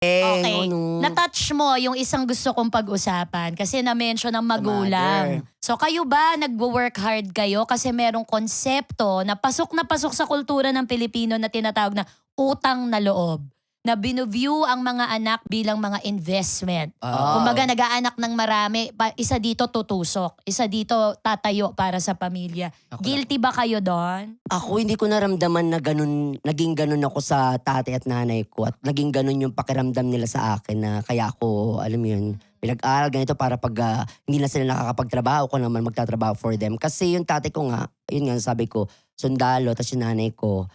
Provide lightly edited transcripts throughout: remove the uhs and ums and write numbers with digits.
Okay. Ano? Na-touch mo yung isang gusto kong pag-usapan kasi na-mention ng magulang. So kayo ba nagwo-work hard kayo kasi merong konsepto na pasok sa kultura ng Pilipino na tinatawag na utang na loob? Na binuview ang mga anak bilang mga investment. Kumbaga nag-aanak ng marami, isa dito tutusok, isa dito tatayo para sa pamilya. Guilty ba kayo doon? Ako hindi ko naramdaman na ganun, naging ganun ako sa tatay at nanay ko at naging ganun yung pakiramdam nila sa akin na kaya ako, alam mo yun, pinag-aral ganito para pag hindi na sila nakakapagtrabaho ko naman magtatrabaho for them. Kasi yung tatay ko nga, yun nga sabi ko, sundalo, tapos yung nanay ko,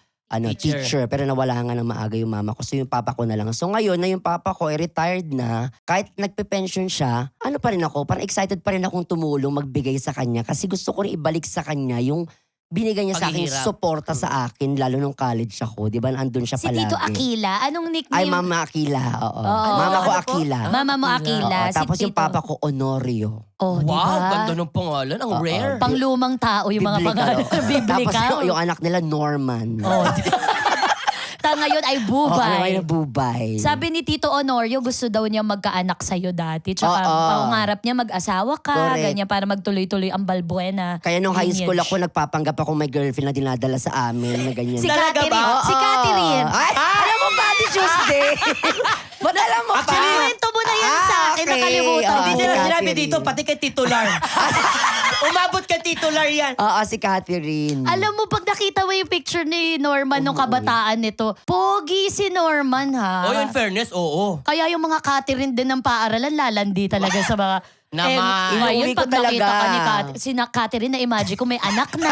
teacher. Pero nawala nga ng maaga yung mama ko. So yung papa ko na lang. So ngayon na yung papa ko ay retired na, kahit nagpe-pension siya, ano pa rin ako, parang excited pa rin akong tumulong, magbigay sa kanya. Kasi gusto ko rin ibalik sa kanya yung binigay niya sa akin, suporta sa akin, lalo nung college ako. Di ba, andun siya Si palagi. Tito Aquila, anong nickname? Ay, Mama Aquila, oo. Oo. Mama ko Ano po? Aquila. Mama mo Aquila. Oo, tapos si yung papa ko, Honorio. Oh, Wow, diba? ganda ng pangalan. Ang rare. Panglumang tao yung mga pangalan. Tapos Biblical. yung anak nila, Norman. Oh, ngayon ay Bubay. na Bubay. Sabi ni Tito Honorio, gusto daw niya magkaanak sa'yo dati. Tsaka pangarap niya mag-asawa ka, Correct. ganyan, para magtuloy-tuloy ang Balbuena. Kaya nung high school lineage. ako, nagpapanggap ako may girlfriend na dinadala sa amin na ganyan. Si Talaga Catherine. ba? Si Catherine. Ay, alam mo ba, di Tuesday? Ba't alam mo pa? Kwento mo na yan sa akin, okay. nakalimutan Oo, ko. Hindi si nila sinabi Catherine. dito, pati kay titular. Umabot kay titular yan. Oo, si Catherine. Alam mo, pag nakita mo yung picture ni Norman nung kabataan nito, pogi si Norman ha. Oh, in fairness, oo. Kaya yung mga Catherine din ng paaralan, lalandi talaga sa mga... Naman. Ngayon, Inuwi ko pag nakita talaga. ka ni Catherine, na-imagine ko may anak na,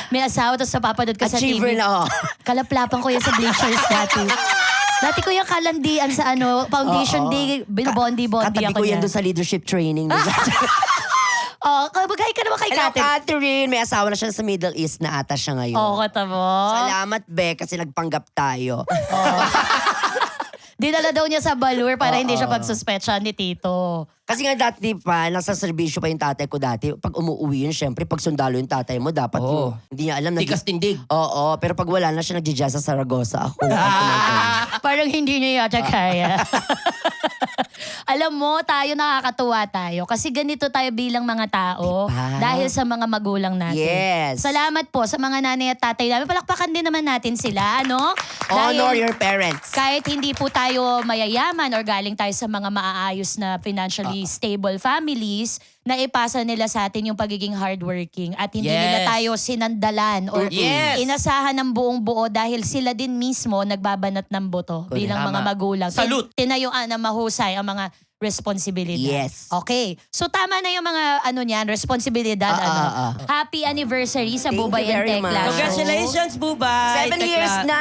may asawa, tapos napapanood ka sa Achiever TV. na, oh. Kalaplapan ko yan sa bleachers dati. Dati ko yung kalandian sa foundation Oo. day, binobondi-bondi Katabi ako ko yan niyan. doon sa leadership training. Oh, kabagay ka naman kay Hello, Catherine. Catherine. May asawa na siya sa Middle East na ata siya ngayon. Oo, kata mo. Salamat, Be, kasi nagpanggap tayo. Dinala daw niya sa Balur para hindi siya pagsuspetsyahan ni Tito. Kasi nga dati pa, nasa serbisyo pa yung tatay ko dati. Pag umuwi yun, syempre, pag sundalo yung tatay mo, dapat Oo. hindi niya alam. Tikas tindig. Oo, pero pag wala na siya, nagja-jazz sa Saragossa ako. Parang hindi niya yata kaya. Alam mo, tayo nakakatuwa tayo. Kasi ganito tayo bilang mga tao. Diba? Dahil sa mga magulang natin. Yes. Salamat po sa mga nanay at tatay namin. Palakpakan din naman natin sila, ano? Honor your parents. Kahit hindi po tayo mayayaman or galing tayo sa mga maaayos na financially stable families, naipasa nila sa atin yung pagiging hardworking at hindi nila Yes. tayo sinandalan or Yes. inasahan ng buong buo dahil sila din mismo nagbabanat ng buto bilang mga Tama. magulang. Salute. Tinayuan na mahusay ang mga responsibilidad. Yes. Okay. So tama na yung mga niyan, responsibilidad. Happy anniversary sa Thank Bubay you and very Tekla much. Show. Congratulations, Bubay. 7 years na!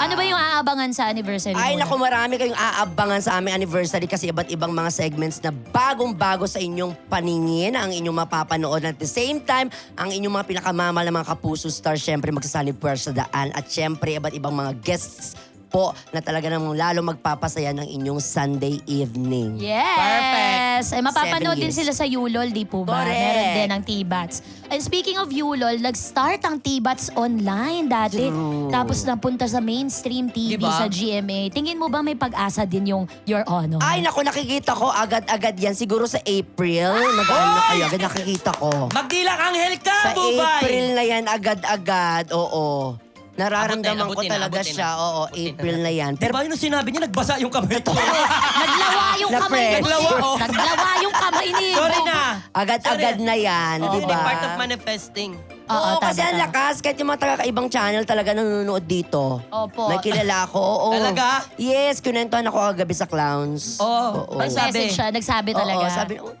Ano ba yung aabangan sa anniversary Ay, mo? naku, marami kayong aabangan sa aming anniversary kasi iba't ibang mga segments na bagong-bago sa inyong paningin, ang inyong mapapanood. At the same time, ang inyong mga pinakamamahal na mga kapuso stars, syempre magsasalib puwer sa daan. At syempre, iba't ibang mga guests po na talaga namang lalo magpapasaya ng inyong Sunday evening. Yes! Perfect. Mapapanood 7 din years. sila sa Yulol, di po ba? Correct. Meron din ang T-Bats. And speaking of Yulol, nag-start ang T-Bats online dati. True. Tapos napunta sa mainstream TV Diba? sa GMA. Tingin mo ba may pag-asa din yung Your Honor? Ay, naku, nakikita ko agad-agad yan. Siguro sa April, nag-ano na kayo, agad nakikita ko. Magdilang anghel ka, Sa Bubay. April na yan, agad-agad, oo. Nararamdaman ko Abutin na, talaga abutin siya, na. oo, Abutin April na yan. Pero Pero ba yun yung sinabi niya, nagbasa yung kamay ko. Naglawa yung kamay Na-press. ni Naglawa, oh. Naglawa yung kamay ni Sorry na. agad-agad na yan, Yun di yung ba? part of manifesting. Oo, kasi tama, ang tama. lakas. Kahit yung mga taga-kaibang channel talaga nanonood dito. Opo. May kilala ako, oo. Talaga? Yes, kunentuhan ako kagabi sa Clowns. Oo. Ano Nag-message siya, nagsabi talaga. Oo, sabi, oh,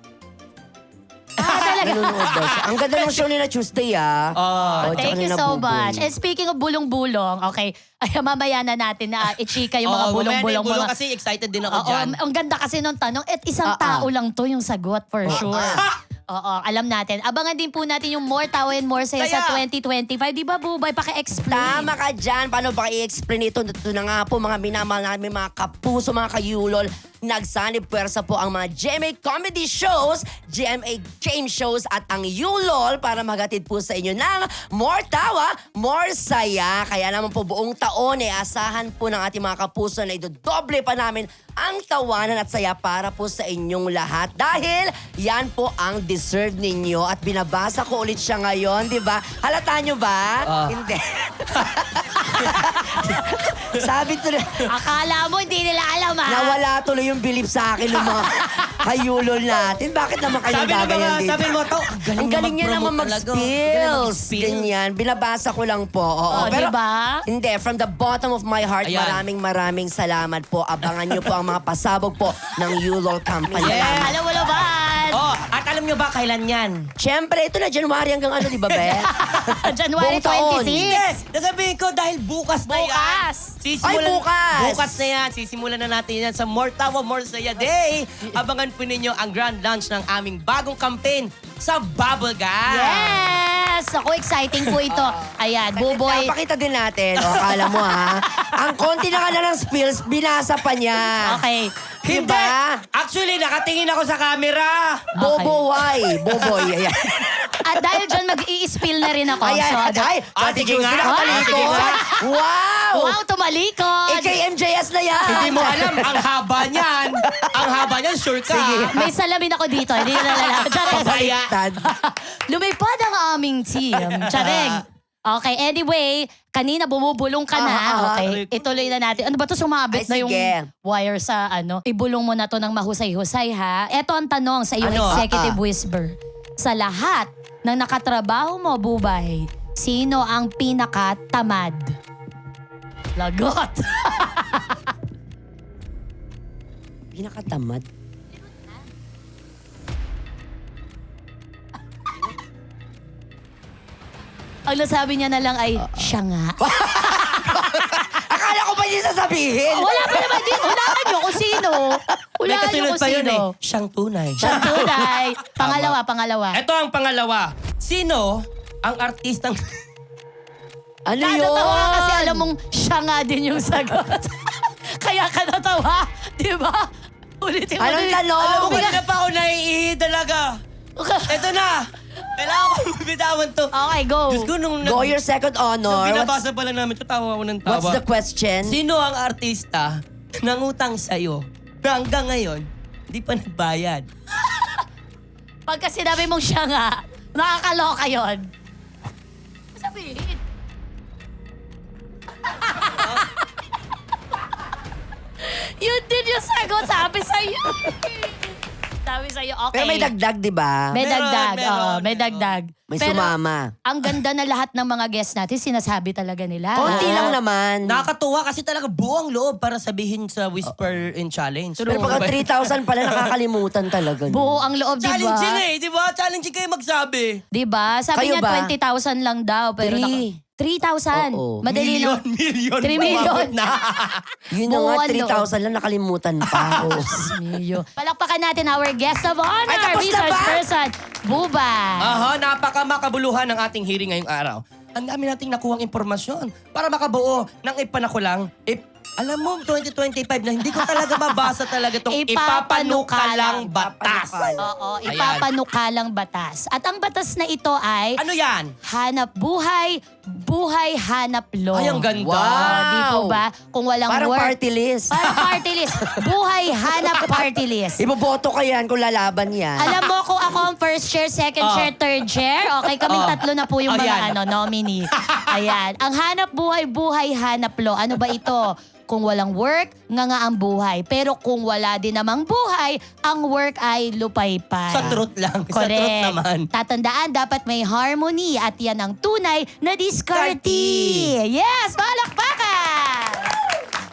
talaga. nanonood daw siya. Ang ganda ng show nila Tuesday, ah. Oh, Oh, Thank tsaka you nila so Buboy. much. And speaking of bulong-bulong, okay, ay mamaya na natin na i-chika yung mga bulong-bulong. bulong mga- kasi excited din ako Oo, dyan. ang ganda kasi nung tanong, at isang tao lang to yung sagot for sure. Oo, alam natin. Abangan din po natin yung More Tawa and More Saya sa Kaya- 2025. Di ba, Bubay? Paki-explain. Tama ka dyan. Paano ba i-explain ito? Ito na nga po, mga minamahal namin, mga kapuso, mga kayulol. nagsanib puwersa po ang mga GMA comedy shows, GMA game shows at ang ULOL para maghatid po sa inyo ng more tawa, more saya. Kaya naman po buong taon asahan po ng ating mga kapuso na idodoble pa namin ang tawanan at saya para po sa inyong lahat. Dahil yan po ang deserve ninyo at binabasa ko ulit siya ngayon, di ba? Halata nyo ba? Hindi. Sabi tuloy, Akala mo hindi nila alam ha? nawala tuloy yung belief sa akin ng mga kayulol natin. Bakit naman kayo gagayan dito? sabi mo to, Ang galing niya naman mag-spills. Ganyan. Binabasa ko lang po. Oo. Oh, diba? Hindi. From the bottom of my heart, Ayan. maraming salamat po. Abangan niyo po ang mga pasabog po ng ULOL Company. Yes. Alam mo naman. Oh, at alam nyo ba kailan yan? Siyempre, ito na January hanggang ano, di ba, Be? January Buong taon. 26. Yes! Nasabihin ko dahil bukas na yan. Bukas. Ay, bukas! Bukas na yan. Sisimulan na natin yan sa More Tawa, More Saya Day. Abangan po ninyo ang grand launch ng aming bagong campaign sa Bubble Gum. Yes! Ako, exciting po ito. Ayan, Buboy. Napakita din natin. O, akala mo, ha? Ang konti na ka na ng spills, binasa pa niya. Okay. Hindi! Diba? Actually, nakatingin ako sa camera. Bobo, why? Boboy. Ayan. At dahil dyan, mag-i-spill na rin ako. Ay, So, ay, Ate Juicy, Ginga. nakatalikod. Ate Ginga. Wow! wow, tumalikod. AKMJS na yan. Hindi mo alam, ang haba niyan. Ang haba niyan, sure ka. Sige. May salamin ako dito. Hindi na nalalaman. Chares. Papaya. Tad. Lumipad ang aming team. Chareng. Okay, anyway, kanina bumubulong ka na. Okay, ituloy na natin. Ano ba to sumabit Ay, na yung sige. wire sa ano? Ibulong mo na to ng mahusay-husay ha. Ito ang tanong sa iyong Ano? executive whisper. Sa lahat ng nakatrabaho mo, Bubay, sino ang pinakatamad? Lagot. Pinakatamad. Ang nasabi niya na lang ay, siya nga. Akala ko pa niya sasabihin. Wala pa naman din. Hulaan niyo kung sino. May Hulaan niyo kasunod kung pa yun sino. eh. Siyang tunay. Siyang tunay. Pangalawa. Ito ang pangalawa. Sino ang artistang... Ano yun? Natatawa ka kasi alam mong siya nga din yung sagot. Kaya ka natawa. Di ba? Ulitin mo. Anong din. tanong? Alam mo, Biga- kanina pa ako naiihi talaga. Ito na. Kailangan ko bitawan to. Okay, go. Diyos ko, nung Go your second nung honor. binabasa pa lang namin, tatawa ako ng tawa. What's the question? Sino ang artista nangutang sa'yo na hanggang ngayon, di pa nagbayad? Pagka sinabi mong siya nga, nakakaloka yun. Sabihin. Yun din yung sagot. Sabi sa'yo. Sabi sa'yo, okay. Pero may dagdag, di ba? May Meron, dagdag. meron, Oo, may meron. dagdag. May Pero sumama. ang ganda na lahat ng mga guests natin, sinasabi talaga nila. Konti Oo. lang naman. Nakakatuwa kasi talaga buong loob para sabihin sa Whisper in Challenge. Pero pagka 3,000 pala, nakakalimutan talaga. Buo ang loob, di ba? Challenging eh, di ba? Challenging kayo magsabi. Di ba? Sabi Kayo niya ba? 20,000 lang daw. Pero 3,000. Oo. Madali lang. Million. 3 million. Umabot na. Yun na nga, Buwan 3,000 lang nakalimutan pa. Oo. Milyo. Palakpakan natin our guest of honor, Ay, tapos na resource ba? person, Buba. Aha, napaka-makabuluhan ng ating hearing ngayong araw. Ang dami nating nakuhang impormasyon para makabuo ng ipanakulang, alam mo, 2025 na hindi ko talaga mabasa talaga itong ipapanukalang batas. Oo, Ayan. ipapanukalang batas. At ang batas na ito ay Ano yan? hanap buhay, buhay hanap law. Ay, ang ganda. Wow. Di po ba? Kung walang Parang work. party list. Parang party list. Buhay hanap party list. Iboboto ka yan kung lalaban yan. Alam mo kung ako ang first chair, second Oh. chair, third chair, okay, kaming tatlo na po yung mga Ayan. nominee. Ayan. Ang hanap buhay, buhay hanap law. Ano ba ito? Kung walang work, nga ang buhay. Pero kung wala din namang buhay, ang work ay lupaypay. Sa truth lang. Sa truth Correct. naman. Tatandaan, dapat may harmony at yan ang tunay na diskarte. Yes! Palakpakan!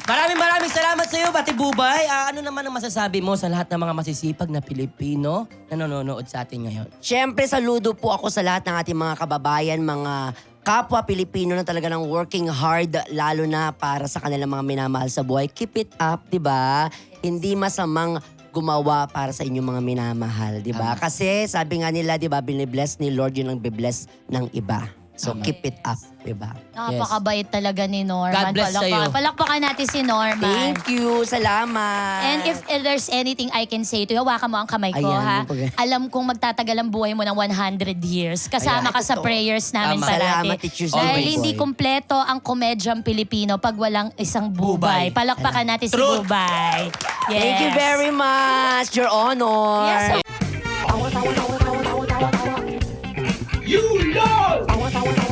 Maraming salamat sa iyo, Bati Bubay. Ano naman ang masasabi mo sa lahat ng mga masisipag na Pilipino na nanonood sa atin ngayon? Siyempre, saludo po ako sa lahat ng ating mga kababayan, mga kapwa Pilipino na talaga ng working hard, lalo na para sa kanilang mga minamahal sa buhay. Keep it up, di ba? Hindi masamang gumawa para sa inyong mga minamahal, di ba? Kasi sabi nga nila, di ba, binibless ni Lord yun ang bibless ng iba. So keep it up, diba? Napakabait talaga ni Norman. God bless sa'yo. Palakpakan natin si Norman. Thank you, salamat. And if there's anything I can say to you, hawakan mo ang kamay ko, Ayan, ha? yung pag- Alam kong magtatagal ang buhay mo ng 100 years. Kasama Ayan, ka sa totoo. prayers namin Tama. parati. Salamat, Teacher Dahil Zoe. hindi kumpleto ang komedyang Pilipino pag walang isang bubay. Bubay. Palakpakan natin si Truth. Bubay. Yes. Thank you very much, Your Honor. Yes, You know!